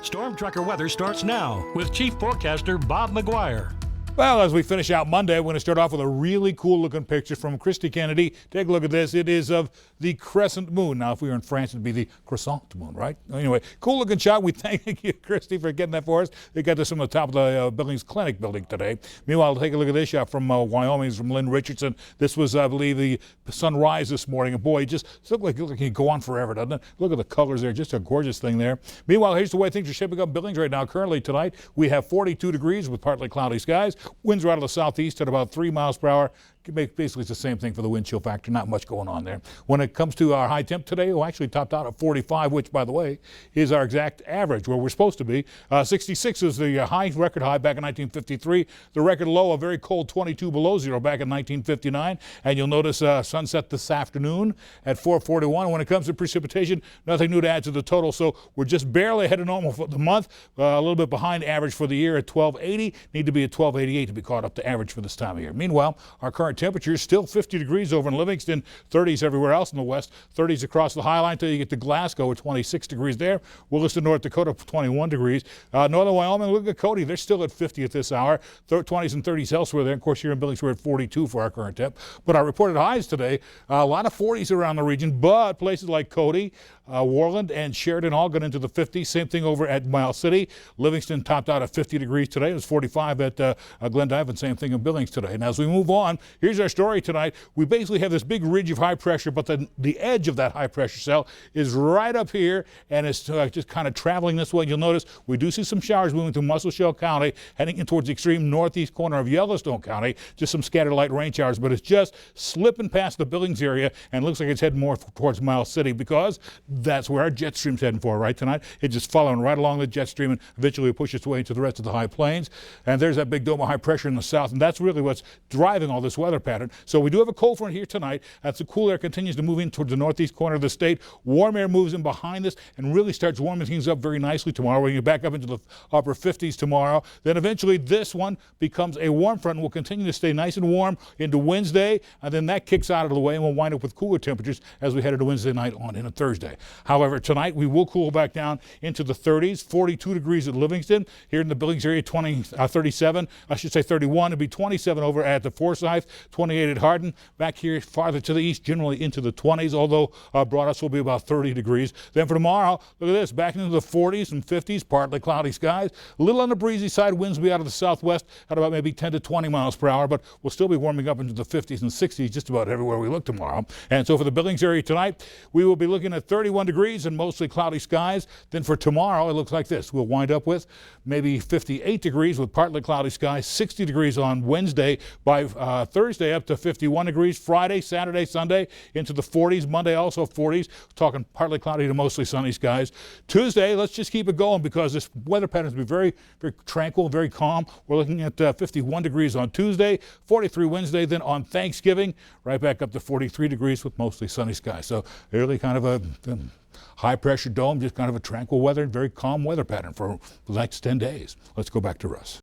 Storm Tracker weather starts now with Chief Forecaster Bob McGuire. Well, as we finish out Monday, we're going to start off with a really cool-looking picture from Christy Kennedy. Take a look at this. It is of the crescent moon. Now, if we were in France, it'd be the croissant moon, right? Anyway, cool-looking shot. We thank you, Christy, for getting that for us. They got this from the top of the Billings Clinic building today. Meanwhile, take a look at this shot from Wyoming, from Lynn Richardson. This was, I believe, the sunrise this morning. And boy, it just looked like it can go on forever, doesn't it? Look at the colors there. Just a gorgeous thing there. Meanwhile, here's the way things are shaping up Billings right now. Currently tonight, we have 42 degrees with partly cloudy skies. Winds are out of the southeast at about 3 miles per hour. Basically, it's the same thing for the wind chill factor. Not much going on there. When it comes to our high temp today, we actually topped out at 45, which, by the way, is our exact average where we're supposed to be. 66 is the record high back in 1953. The record low, a very cold 22 below zero back in 1959. And you'll notice sunset this afternoon at 4:41. When it comes to precipitation, nothing new to add to the total. So we're just barely ahead of normal for the month. A little bit behind average for the year at 1280. Need to be at 1288 to be caught up to average for this time of year. Meanwhile, our current temperature is still 50 degrees over in Livingston, 30s everywhere else in the west, 30s across the High Line until you get to Glasgow at 26 degrees there. Williston, North Dakota, 21 degrees. Northern Wyoming, look at Cody. They're still at 50 at this hour. 20s and 30s elsewhere there. Of course, here in Billings, we're at 42 for our current temp. But our reported highs today, a lot of 40s around the region, but places like Cody, Worland, and Sheridan all got into the 50s. Same thing over at Miles City. Livingston topped out at 50 degrees today. It was 45 at Glendive, and same thing in Billings today. And as we move on, here's our story tonight. We basically have this big ridge of high pressure, but the edge of that high pressure cell is right up here, and it's just kind of traveling this way. You'll notice we do see some showers moving through Muscle Shell County, heading in towards the extreme northeast corner of Yellowstone County. Just some scattered light rain showers, but it's just slipping past the Billings area and looks like it's heading more towards Miles City because that's where our jet stream's heading for right tonight. It's just following right along the jet stream and eventually push its way into the rest of the high plains. And there's that big dome of high pressure in the south, and that's really what's driving all this weather pattern. So we do have a cold front here tonight. As the cool air continues to move in towards the northeast corner of the state, warm air moves in behind this and really starts warming things up very nicely tomorrow. We get back up into the upper 50s tomorrow. Then eventually this one becomes a warm front and will continue to stay nice and warm into Wednesday, and then that kicks out of the way and we'll wind up with cooler temperatures as we head into Wednesday night on into Thursday. However, tonight we will cool back down into the 30s, 42 degrees at Livingston. Here in the Billings area, 31. It'll be 27 over at the Forsyth, 28 at Hardin. Back here farther to the east, generally into the 20s, although Broadus will be about 30 degrees. Then for tomorrow, look at this, back into the 40s and 50s, partly cloudy skies. A little on the breezy side, winds will be out of the southwest at about maybe 10 to 20 miles per hour, but we'll still be warming up into the 50s and 60s just about everywhere we look tomorrow. And so for the Billings area tonight, we will be looking at 31 degrees and mostly cloudy skies. Then for tomorrow, it looks like this. We'll wind up with maybe 58 degrees with partly cloudy skies, 60 degrees on Wednesday. By Thursday, up to 51 degrees. Friday, Saturday, Sunday into the 40s. Monday also 40s. Talking partly cloudy to mostly sunny skies. Tuesday, let's just keep it going because this weather pattern will be very, very tranquil, very calm. We're looking at 51 degrees on Tuesday, 43 Wednesday. Then on Thanksgiving, right back up to 43 degrees with mostly sunny skies. So really kind of a high pressure dome, just kind of a tranquil weather, very calm weather pattern for the next 10 days. Let's go back to Russ.